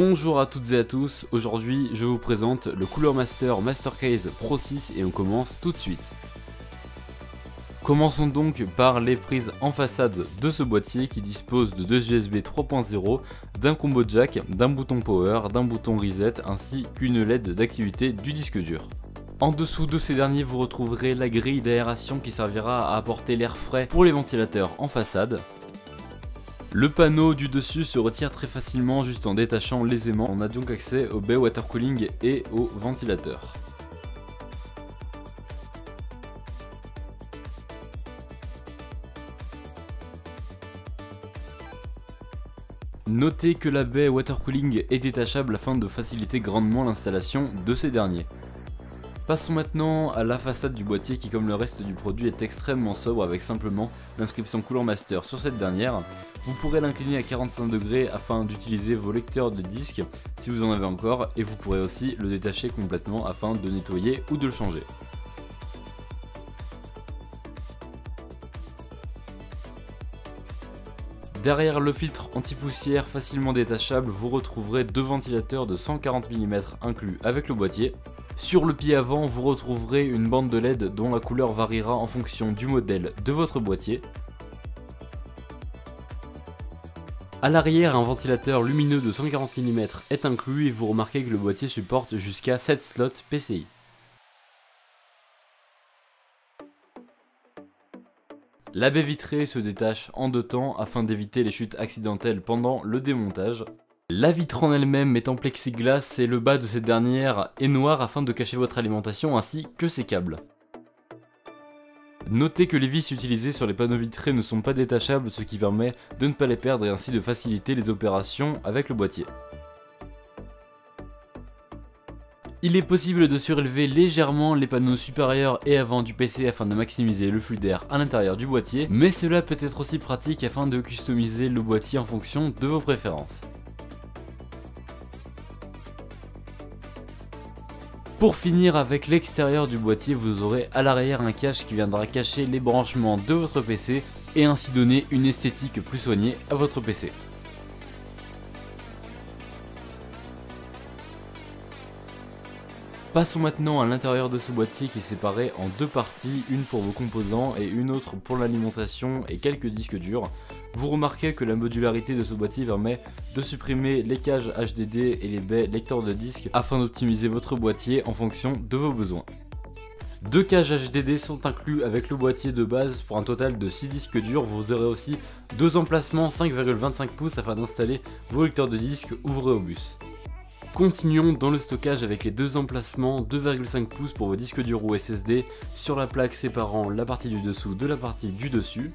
Bonjour à toutes et à tous, aujourd'hui je vous présente le Cooler Master Mastercase Pro 6 et on commence tout de suite. Commençons donc par les prises en façade de ce boîtier qui dispose de deux USB 3.0, d'un combo jack, d'un bouton power, d'un bouton reset ainsi qu'une LED d'activité du disque dur. En dessous de ces derniers vous retrouverez la grille d'aération qui servira à apporter l'air frais pour les ventilateurs en façade. Le panneau du dessus se retire très facilement juste en détachant l'aisément, on a donc accès au bay water cooling et au ventilateur. Notez que la baie water cooling est détachable afin de faciliter grandement l'installation de ces derniers. Passons maintenant à la façade du boîtier qui, comme le reste du produit, est extrêmement sobre avec simplement l'inscription Cooler Master sur cette dernière. Vous pourrez l'incliner à 45 degrés afin d'utiliser vos lecteurs de disques si vous en avez encore, et vous pourrez aussi le détacher complètement afin de nettoyer ou de le changer. Derrière le filtre anti-poussière facilement détachable, vous retrouverez deux ventilateurs de 140 mm inclus avec le boîtier. Sur le pied avant, vous retrouverez une bande de LED dont la couleur variera en fonction du modèle de votre boîtier. A l'arrière, un ventilateur lumineux de 140 mm est inclus et vous remarquez que le boîtier supporte jusqu'à 7 slots PCI. La baie vitrée se détache en deux temps afin d'éviter les chutes accidentelles pendant le démontage. La vitre en elle-même est en plexiglas et le bas de cette dernière est noir afin de cacher votre alimentation ainsi que ses câbles. Notez que les vis utilisées sur les panneaux vitrés ne sont pas détachables, ce qui permet de ne pas les perdre et ainsi de faciliter les opérations avec le boîtier. Il est possible de surélever légèrement les panneaux supérieurs et avant du PC afin de maximiser le flux d'air à l'intérieur du boîtier, mais cela peut être aussi pratique afin de customiser le boîtier en fonction de vos préférences. Pour finir avec l'extérieur du boîtier, vous aurez à l'arrière un cache qui viendra cacher les branchements de votre PC et ainsi donner une esthétique plus soignée à votre PC. Passons maintenant à l'intérieur de ce boîtier qui est séparé en deux parties, une pour vos composants et une autre pour l'alimentation et quelques disques durs. Vous remarquez que la modularité de ce boîtier permet de supprimer les cages HDD et les baies lecteurs de disques afin d'optimiser votre boîtier en fonction de vos besoins. Deux cages HDD sont inclus avec le boîtier de base pour un total de 6 disques durs. Vous aurez aussi deux emplacements 5,25 pouces afin d'installer vos lecteurs de disques ouvrés au bus. Continuons dans le stockage avec les deux emplacements 2,5 pouces pour vos disques durs ou SSD sur la plaque séparant la partie du dessous de la partie du dessus.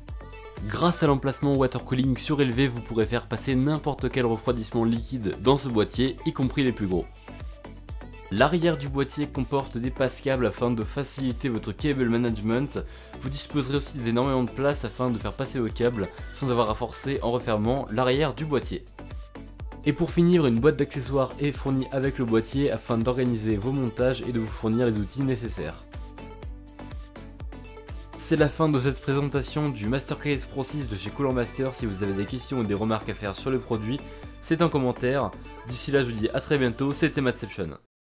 Grâce à l'emplacement water cooling surélevé, vous pourrez faire passer n'importe quel refroidissement liquide dans ce boîtier, y compris les plus gros. L'arrière du boîtier comporte des passe-câbles afin de faciliter votre cable management. Vous disposerez aussi d'énormément de place afin de faire passer vos câbles sans avoir à forcer en refermant l'arrière du boîtier. Et pour finir, une boîte d'accessoires est fournie avec le boîtier afin d'organiser vos montages et de vous fournir les outils nécessaires. C'est la fin de cette présentation du Mastercase Pro 6 de chez Cooler Master. Si vous avez des questions ou des remarques à faire sur le produit, c'est en commentaire. D'ici là, je vous dis à très bientôt, c'était Mattception.